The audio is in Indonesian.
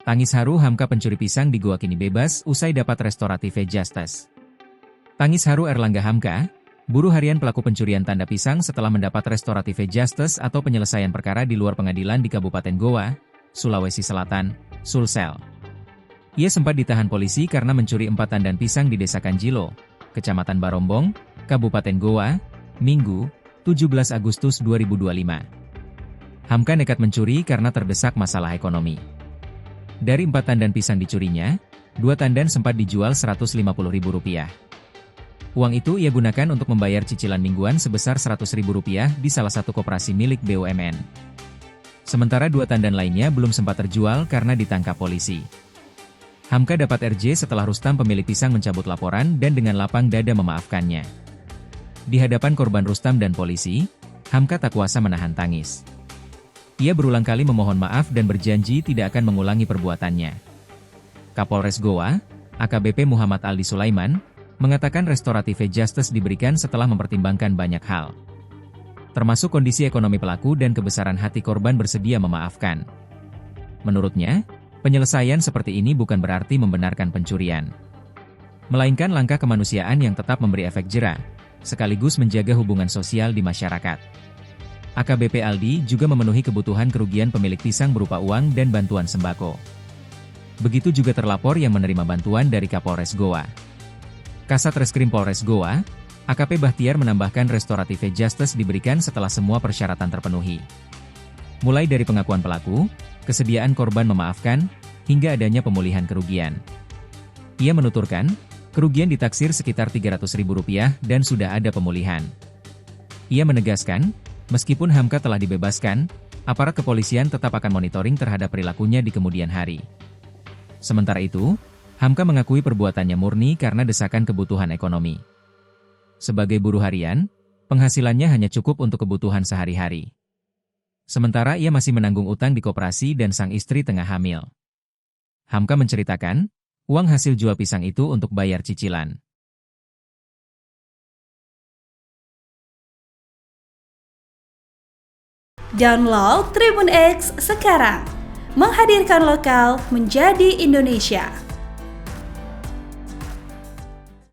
Tangis haru Hamka pencuri pisang di Goa kini bebas usai dapat restoratif justice. Tangis haru Erlangga Hamka, buruh harian pelaku pencurian tanda pisang setelah mendapat restoratif justice atau penyelesaian perkara di luar pengadilan di Kabupaten Goa, Sulawesi Selatan, Sulsel. Ia sempat ditahan polisi karena mencuri 4 tandan pisang di Desa Kanjilo, Kecamatan Barombong, Kabupaten Goa, Minggu, 17 Agustus 2025. Hamka nekat mencuri karena terdesak masalah ekonomi. Dari 4 tandan pisang dicurinya, 2 tandan sempat dijual Rp150.000. Uang itu ia gunakan untuk membayar cicilan mingguan sebesar Rp100.000 di salah satu koperasi milik BUMN. Sementara 2 tandan lainnya belum sempat terjual karena ditangkap polisi. Hamka dapat RJ setelah Rustam pemilik pisang mencabut laporan dan dengan lapang dada memaafkannya. Di hadapan korban Rustam dan polisi, Hamka tak kuasa menahan tangis. Ia berulang kali memohon maaf dan berjanji tidak akan mengulangi perbuatannya. Kapolres Goa, AKBP Muhammad Aldi Sulaiman, mengatakan restoratif justice diberikan setelah mempertimbangkan banyak hal. Termasuk kondisi ekonomi pelaku dan kebesaran hati korban bersedia memaafkan. Menurutnya, penyelesaian seperti ini bukan berarti membenarkan pencurian, melainkan langkah kemanusiaan yang tetap memberi efek jera, sekaligus menjaga hubungan sosial di masyarakat. AKBP Aldi juga memenuhi kebutuhan kerugian pemilik pisang berupa uang dan bantuan sembako. Begitu juga terlapor yang menerima bantuan dari Kapolres Goa. Kasat Reskrim Polres Goa, AKP Bahtiar menambahkan restoratif justice diberikan setelah semua persyaratan terpenuhi. Mulai dari pengakuan pelaku, kesediaan korban memaafkan, hingga adanya pemulihan kerugian. Ia menuturkan, kerugian ditaksir sekitar Rp300.000 dan sudah ada pemulihan. Ia menegaskan, meskipun Hamka telah dibebaskan, aparat kepolisian tetap akan monitoring terhadap perilakunya di kemudian hari. Sementara itu, Hamka mengakui perbuatannya murni karena desakan kebutuhan ekonomi. Sebagai buruh harian, penghasilannya hanya cukup untuk kebutuhan sehari-hari. Sementara ia masih menanggung utang di koperasi dan sang istri tengah hamil. Hamka menceritakan, uang hasil jual pisang itu untuk bayar cicilan. Download Tribun X sekarang, menghadirkan lokal menjadi Indonesia.